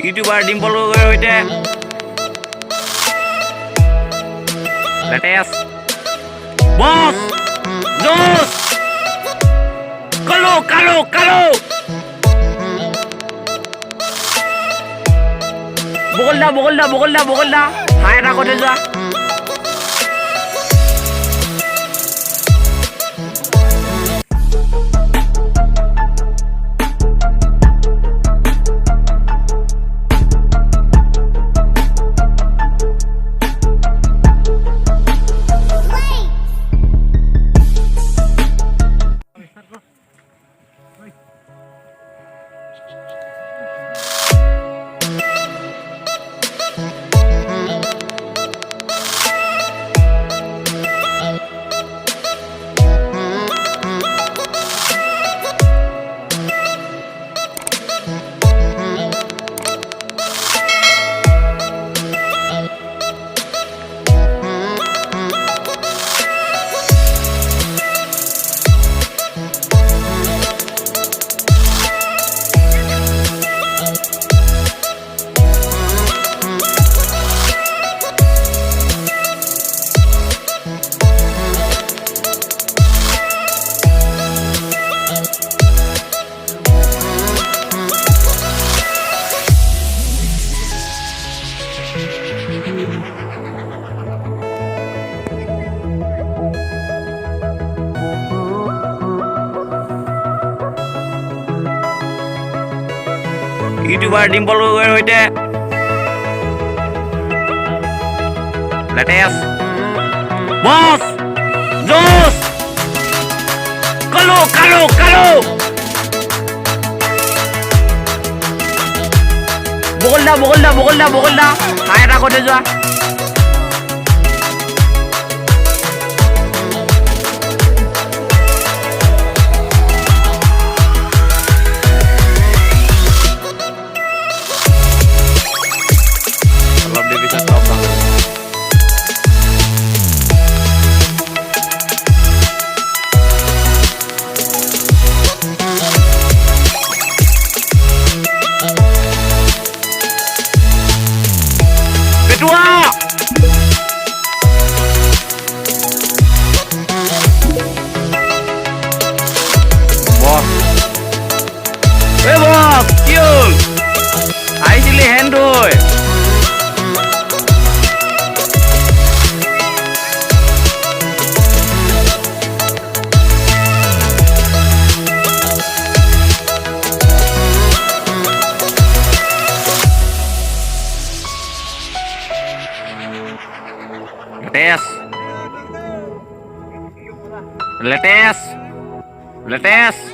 YouTuber Dimple গগৈৰ সৈতে latest বছ জোছ কালো কালো কালো বগলদা হাই এটা কথা যোৱা ইউটিউবাৰ ডিম্পল গগৈৰ সৈতে লেটেষ্ট বছ জোছ কালো কালো কালো বগলদা হাই এটা কথা যোৱা আহিছিলি হেণ্ড হৈ লেটেষ্ট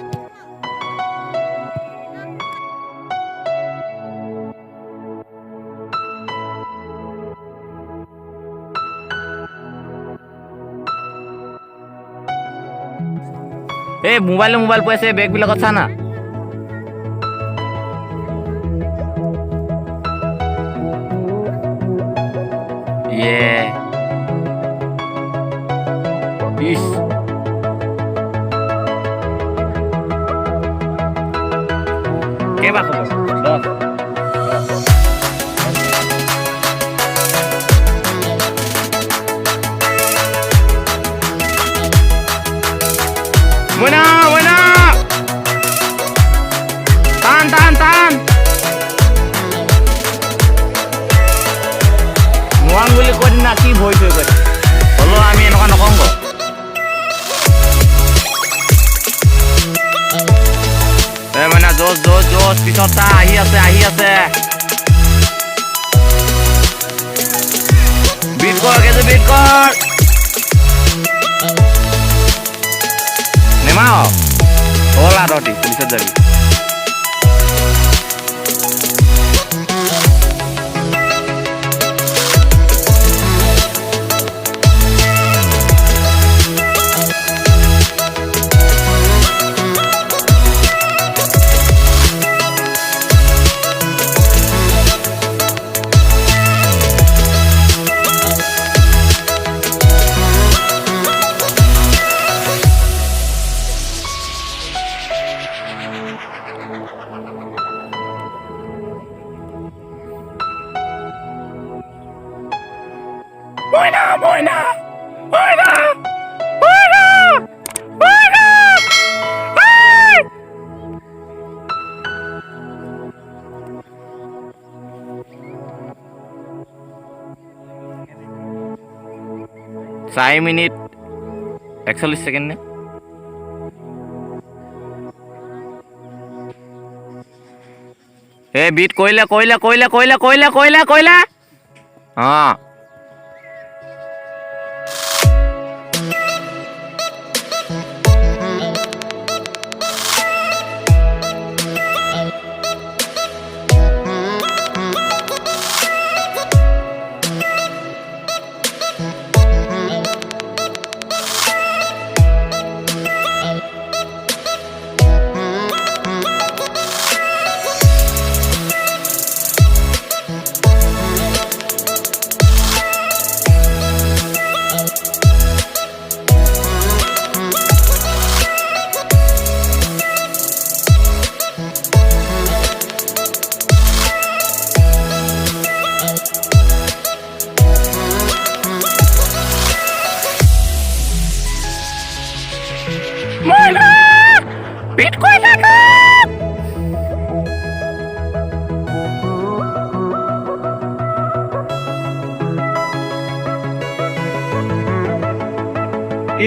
এই মোবাইল পাইছে বেগবিলাকত চা না কেইবা খবৰ 10 Buena tahan নোৱাং বুলি কৈ দিনা কি ভয় থৈ গ'ল হ'লেও আমি এনেকুৱা নকওঁ গো মানে জোচ পিছত তা আহি আছে বিট কৰ নেমাও হ'ল আৰু পুলিচত যাবি 4 মিনিট 41 ছেকেণ্ড নে বিট কৰিলে অঁ বিট কৰি থাকক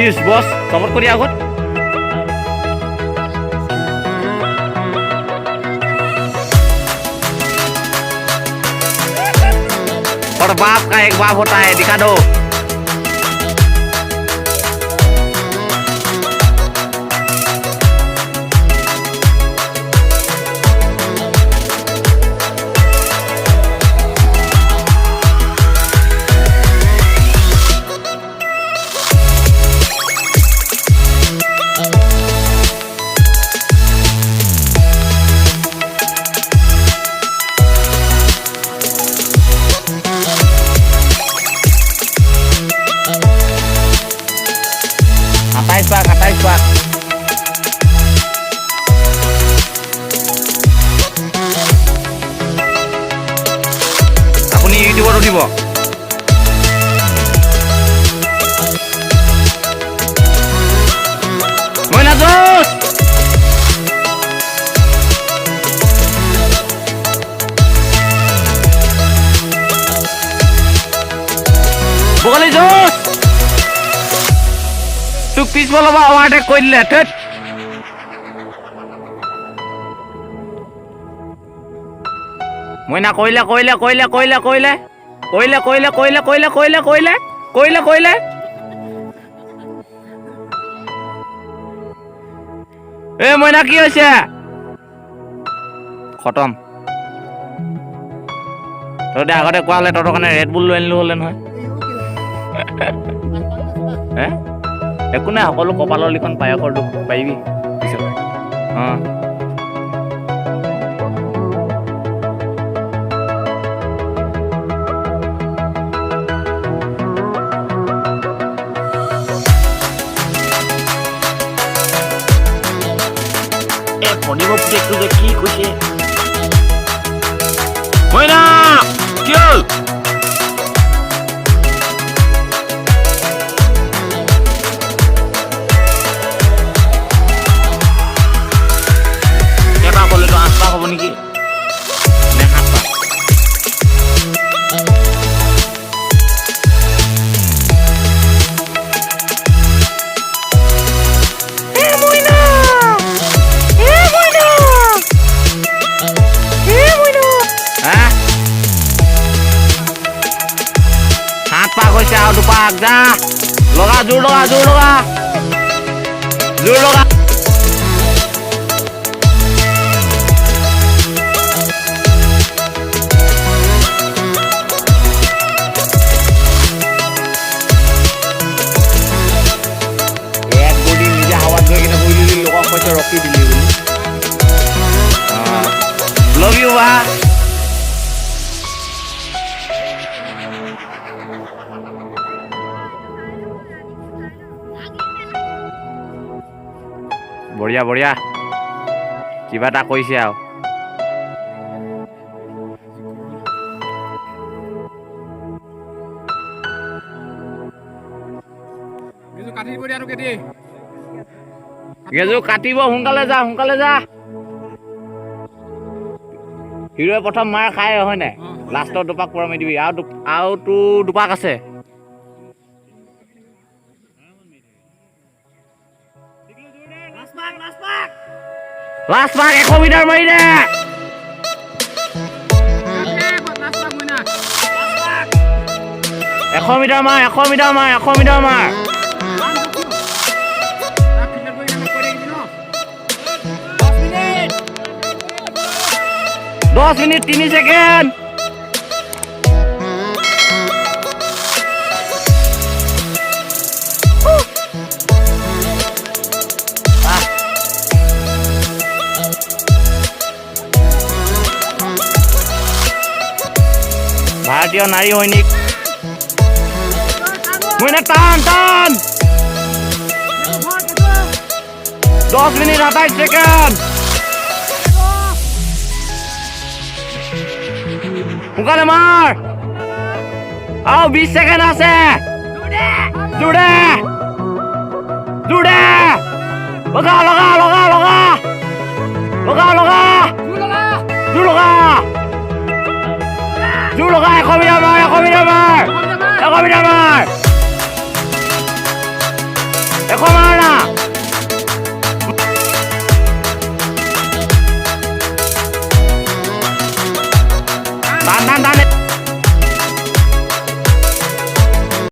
ইছ বছ চবত কৰি আগত और बाप का एक बाप होता है दिखा दो Atais pak আপুনি ইউটিউবত উঠিব মই নাজোচ বগলী জোচ তোক পিছফালৰ পৰা অভাৰটেক কৰি দিলে ধেৎ মইনা কৰিলে এ মইনা কি হৈছে খতম তহঁতে আগতে কোৱা হ'লে তহঁতৰ কাৰণে ৰেড বুল লৈ আনিলো হ'লে নহয় একো নাই সকলো কপালৰ লিখন পায়সৰ দুখ পাৰিবি পিছত অঁ ভনিব পুতেকটো যে কি কৈছে মইনা কি হ'ল এবাৰ ক'লেতো 8 পাক হ'ব নেকি নে 7 পাক আৰু দুপাক যা লগা জোৰ লগা এক বডি নিজে হাৱাত গৈ কিনে বহি দিলি লোকক কৈছে ৰখি দিলি বুলি লভ ইউ বা বঢ়িয়া কিবা এটা কৈছে আৰু গেজু কাটিব সোনকালে যা হিৰোৱে প্ৰথম মাৰ খায় হয় নাই লাষ্টৰ দুপাক পৰমাই দিবি আৰু তোৰ দুপাক আছে লাষ্ট মাৰ্ক 100 মিটাৰ মাৰি দে 100 মিটাৰ মাৰ 100 মিটাৰ মাৰ 100 মিটাৰ মাৰ 10 মিনিট 3 ছেকেণ্ড ভাৰতীয় নাৰী সৈনিক মইনা টান 10 মিনিট 28 ছেকেণ্ড সোনকালে মাৰ আৰু 20 ছেকেণ্ড আছে জোৰে লগা জোৰ লগা 100 মিটাৰ মাৰ 100 মিটাৰ মাৰ